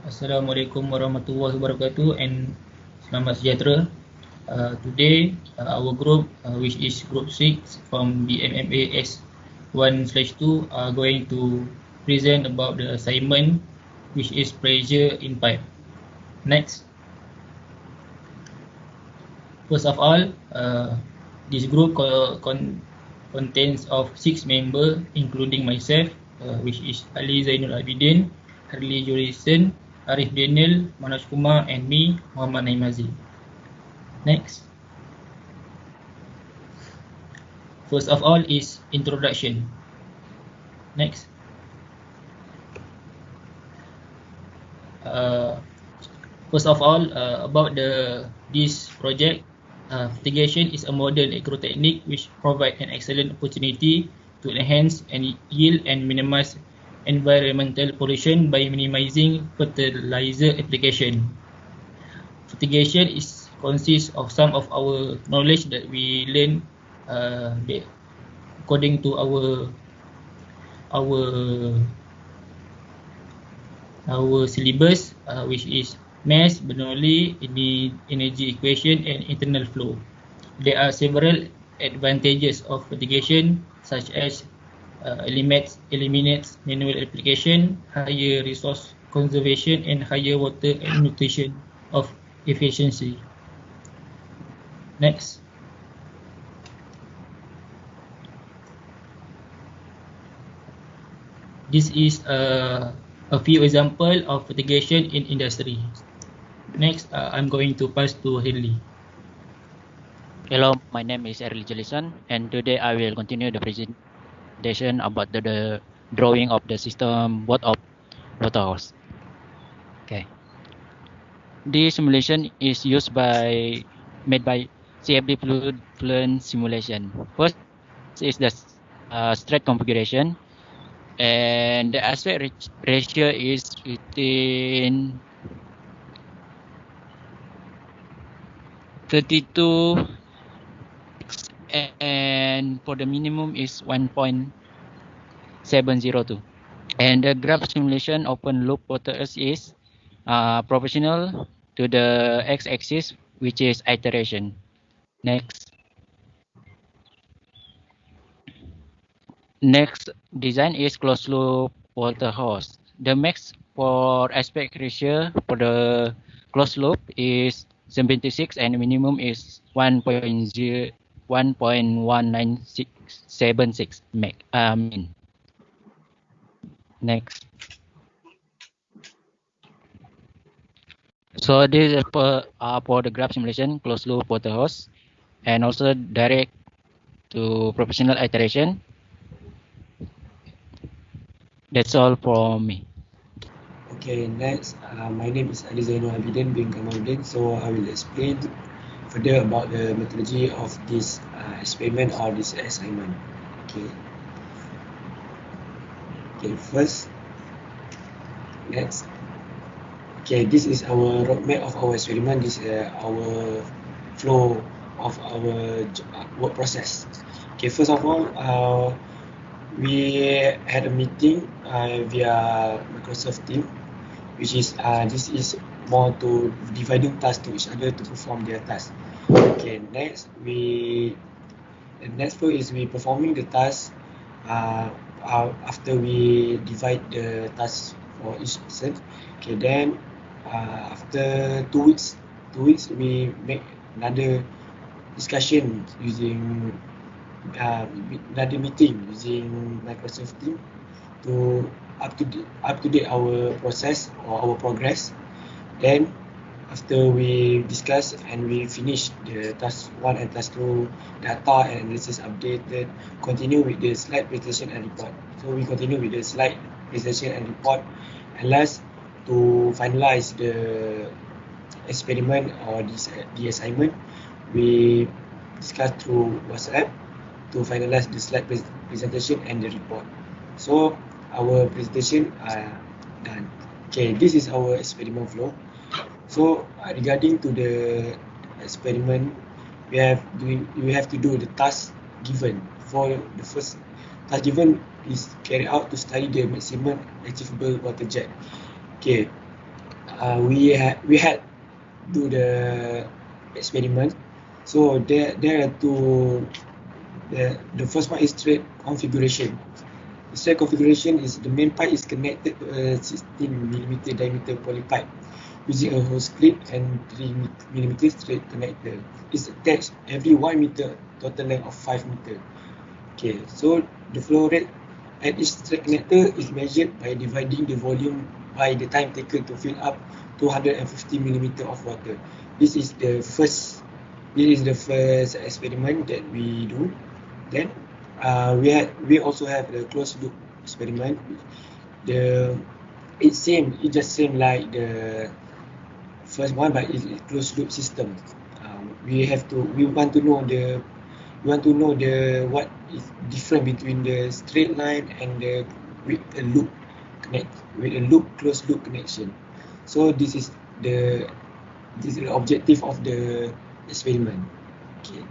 Assalamualaikum warahmatullahi wabarakatuh and selamat sejahtera. Today, our group, which is group 6 from BMMH 1/2, are going to present about the assignment, which is pressure in pipe. Next. First of all, this group contains of 6 members, including myself, which is Ali Zainul Abidin, Herlie Jurison, Arif Daniel, Manoj Kumar, and me, Muhammad Naim. Next. First of all is introduction. Next. First of all, about this project, fertigation is a modern agrotechnique which provides an excellent opportunity to enhance and yield and minimize environmental pollution by minimizing fertilizer application. Fertigation consists of some of our knowledge that we learn according to our syllabus, which is mass, Bernoulli, energy equation, and internal flow. There are several advantages of fertigation, such as eliminates manual application, higher resource conservation, and higher water and nutrition of efficiency. Next. This is a few examples of fertigation in industry. Next, I'm going to pass to Herlie. Hello, my name is Herlie Jellison, and today I will continue the presentation about the drawing of the system both of water hose. Okay. This simulation is made by CFD fluent simulation. First is the straight configuration, and the aspect ratio is within 32, and for the minimum is 1.702. And the graph simulation open loop water is proportional to the x-axis, which is iteration. Next. Next design is closed loop water hose. The max for aspect ratio for the closed loop is 76 and minimum is 1.1976 mean. Next. So this is for the graph simulation, closed loop water hose, and also direct to proportional iteration. That's all from me. Okay, next, my name is Ali Zainul Abidin bin Kamaluddin. So I will explain further about the methodology of this experiment or this assignment. Okay, first, next. Okay, this is our roadmap of our experiment. This is our flow of our work process. Okay, first of all, we had a meeting via Microsoft Teams, which is this is more to dividing tasks to each other to perform their task. Okay, next the next flow is we performing the task after we divide the task for each person. Okay, then after 2 weeks we make another discussion using another meeting using Microsoft Teams to up to date our process or our progress. Then after we discuss and we finish the task 1 and task 2 data and analysis updated, continue with the slide presentation and report. So we continue with the slide presentation and report, and last to finalize the experiment or the assignment, we discuss through WhatsApp to finalize the slide presentation and the report. So our presentation are done. Okay, this is our experiment flow. So regarding to the experiment, we have to do the task given. For the first task given is carry out to study the maximum achievable water jet. Okay, we had do the experiment. So there are two. The first one is straight configuration. The straight configuration is the main pipe is connected to a 16mm diameter poly pipe using a hose clip and 3mm straight connector. It's attached every 1 meter, total length of 5 meter. Okay, so the flow rate at each straight connector is measured by dividing the volume by the time taken to fill up 250mm of water. This is the first experiment that we do. Then we also have the closed loop experiment. It just same like the first one, but it's a closed loop system. We want to know what is different between the straight line and with a loop closed loop connection. So this is the objective of the experiment. Okay.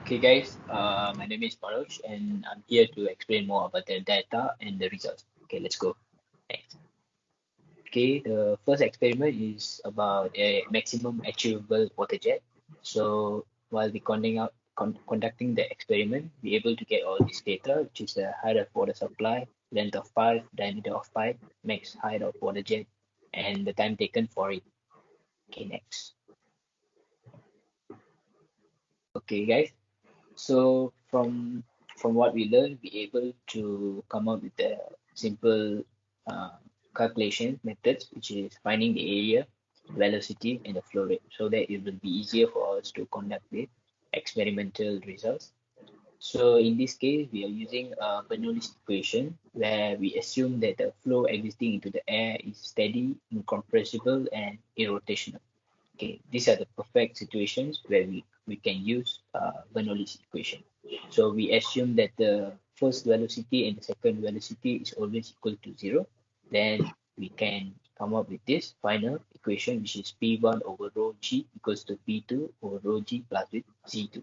Okay guys, my name is Manoj and I'm here to explain more about the data and the results. Okay, let's go. Next. Okay, the first experiment is about a maximum achievable water jet. So while we conducting the experiment, we're able to get all this data, which is the height of water supply, length of pipe, diameter of pipe, max height of water jet, and the time taken for it. Okay, next. Okay, guys. So from what we learned, we're able to come up with a simple calculation methods, which is finding the area, velocity, and the flow rate, so that it will be easier for us to conduct the experimental results. So in this case, we are using a Bernoulli's equation where we assume that the flow existing into the air is steady, incompressible, and irrotational. Okay, these are the perfect situations where we can use Bernoulli's equation. So we assume that the first velocity and the second velocity is always equal to 0. Then we can come up with this final equation, which is P1 over rho G equals to P2 over rho G plus with Z2.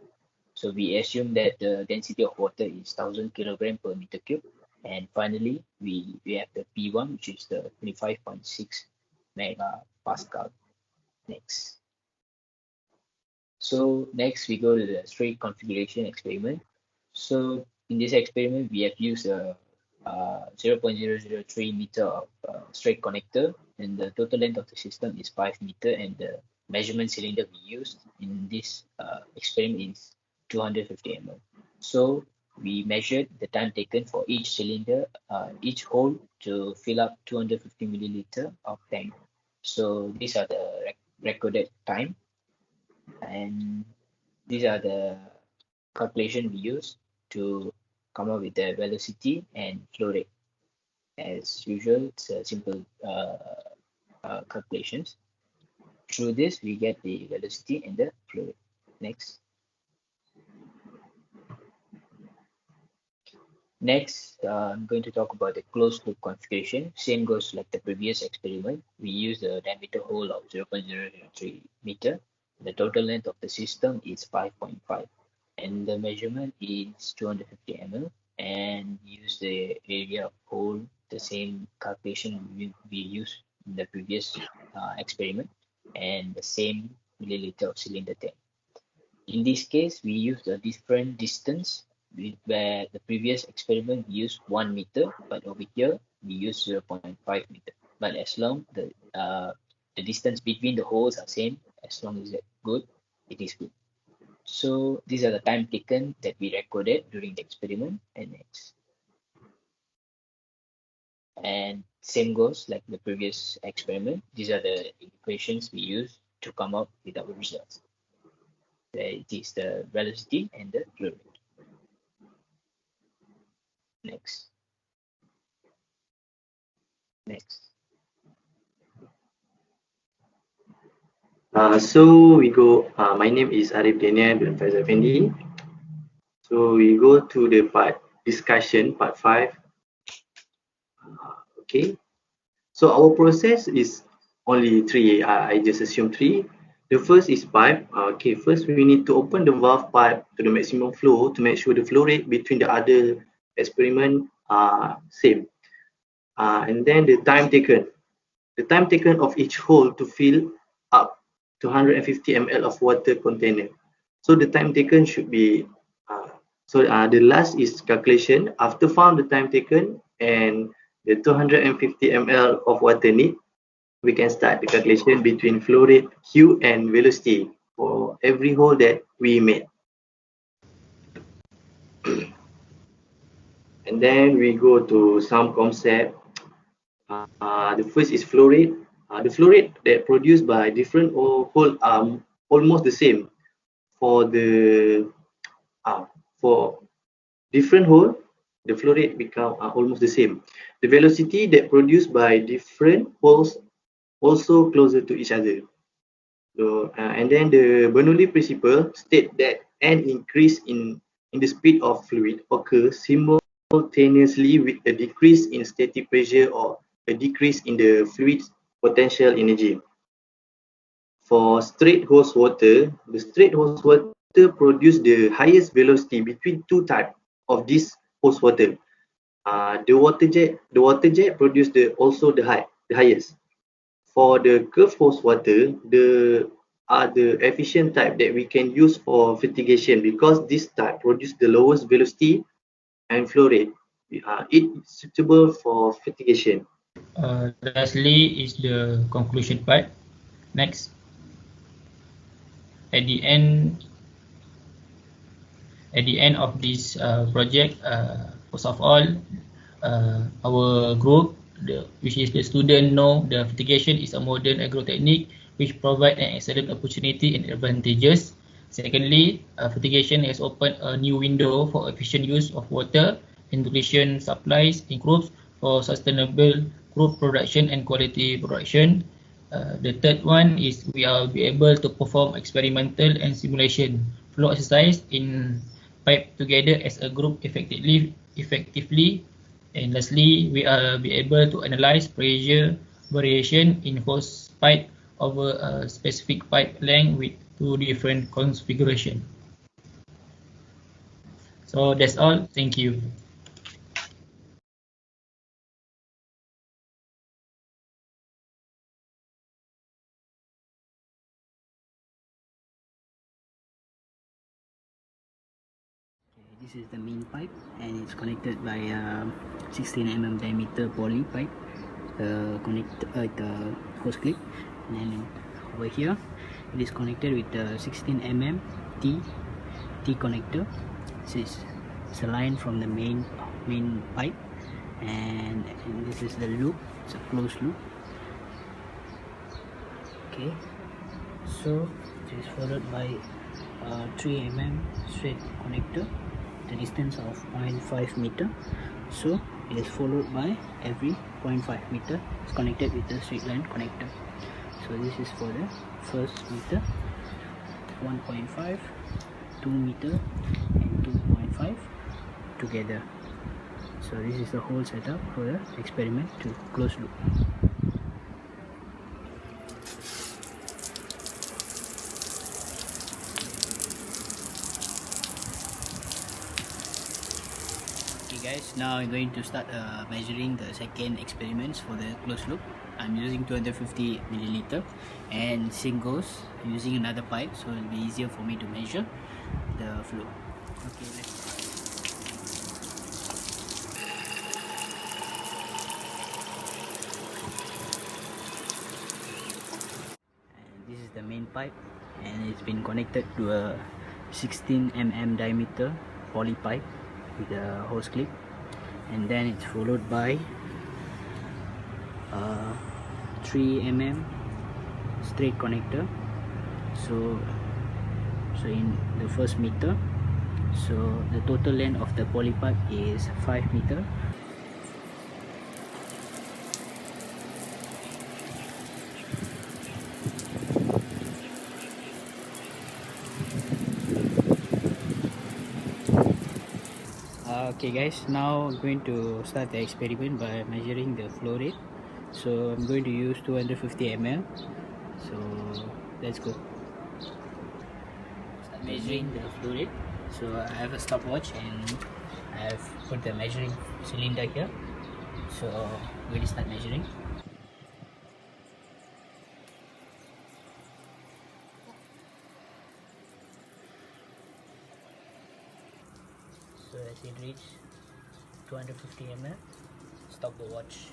So we assume that the density of water is 1000 kilogram per meter cube. And finally, we have the P1, which is the 25.6 megapascal. Next. So next we go to the straight configuration experiment. So in this experiment, we have used a 0.003 meter of straight connector, and the total length of the system is 5 meter, and the measurement cylinder we used in this experiment is 250 ml. So we measured the time taken for each cylinder, each hole to fill up 250 milliliter of tank. So these are the recorded time, and these are the calculation we use to come up with the velocity and flow rate. As usual, it's a simple calculations. Through this, we get the velocity and the flow rate. Next. Next, I'm going to talk about the closed loop configuration. Same goes like the previous experiment. We use the diameter hole of 0.003 meter. The total length of the system is 5.5, and the measurement is 250 ml. And use the area of hole, the same calculation we used in the previous experiment, and the same milliliter of cylinder tank. In this case, we used a different distance, where the previous experiment we used 1 meter, but over here we use 0.5 meter. But as long the distance between the holes are same, as long as it's good, it is good. So these are the time taken that we recorded during the experiment. And next. And same goes like the previous experiment. These are the equations we use to come up with our results. It is the velocity and the flow rate. Next. Next. So we go, my name is Arif Daniel bin Faizal Fendi. So we go to the part discussion, part 5. Okay. So our process is only 3. I just assume 3. The first is pipe. Okay, first we need to open the valve pipe to the maximum flow to make sure the flow rate between the other experiment are same. And then the time taken. the time taken of each hole to fill up to 150 ml of water container. So the time taken should be, the last is calculation. After found the time taken and the 250 ml of water need, we can start the calculation between flow rate, Q and velocity for every hole that we made. And then we go to some concept. The first is flow rate. The flow rate that produced by different hole are almost the same. For the for different hole, the flow rate become almost the same. The velocity that produced by different holes also closer to each other. So, and then the Bernoulli principle state that an increase in the speed of fluid occurs simultaneously with a decrease in static pressure or a decrease in the fluid's potential energy. For straight hose water, the straight hose water produce the highest velocity between two types of this hose water. The water jet produce also the highest. For the curved hose water, the efficient type that we can use for fertigation because this type produce the lowest velocity and flow rate. It is suitable for fertigation. Lastly is the conclusion part. Next. At the end of this project, first of all, our group, which is the student, know the fertigation is a modern agro technique which provide an excellent opportunity and advantages. Secondly, fertigation has opened a new window for efficient use of water and nutrition supplies in crops for sustainable crop production and quality production. The third one is we are be able to perform experimental and simulation flow exercise in pipe together as a group effectively. And lastly, we are be able to analyze pressure variation in hose pipe over a specific pipe length with two different configuration. So that's all. Thank you. This is the main pipe and it's connected by 16 mm diameter poly pipe, the hose clip, and then over here it is connected with the 16 mm T connector. This is a line from the main pipe, and this is the loop. It's a closed loop. Okay, so it is followed by 3 mm straight connector, the distance of 0.5 meter. So it is followed by every 0.5 meter. It's connected with the straight line connector. So this is for the first meter, 1.5, 2 meter and 2.5 together. So this is the whole setup for the experiment to close loop. Guys, now I'm going to start measuring the second experiments for the closed loop. I'm using 250 milliliter and same goes using another pipe, so it'll be easier for me to measure the flow. Okay, let's start. And this is the main pipe, and it's been connected to a 16 mm diameter poly pipe with a hose clip, and then it's followed by 3 mm straight connector. So in the first meter, so the total length of the poly pipe is 5 meter. Okay guys, now I'm going to start the experiment by measuring the flow rate. So I'm going to use 250 ml. So let's go. Start measuring the flow rate. So I have a stopwatch and I have put the measuring cylinder here. So I'm going to start measuring. So as it reaches 250 ml, stop the watch.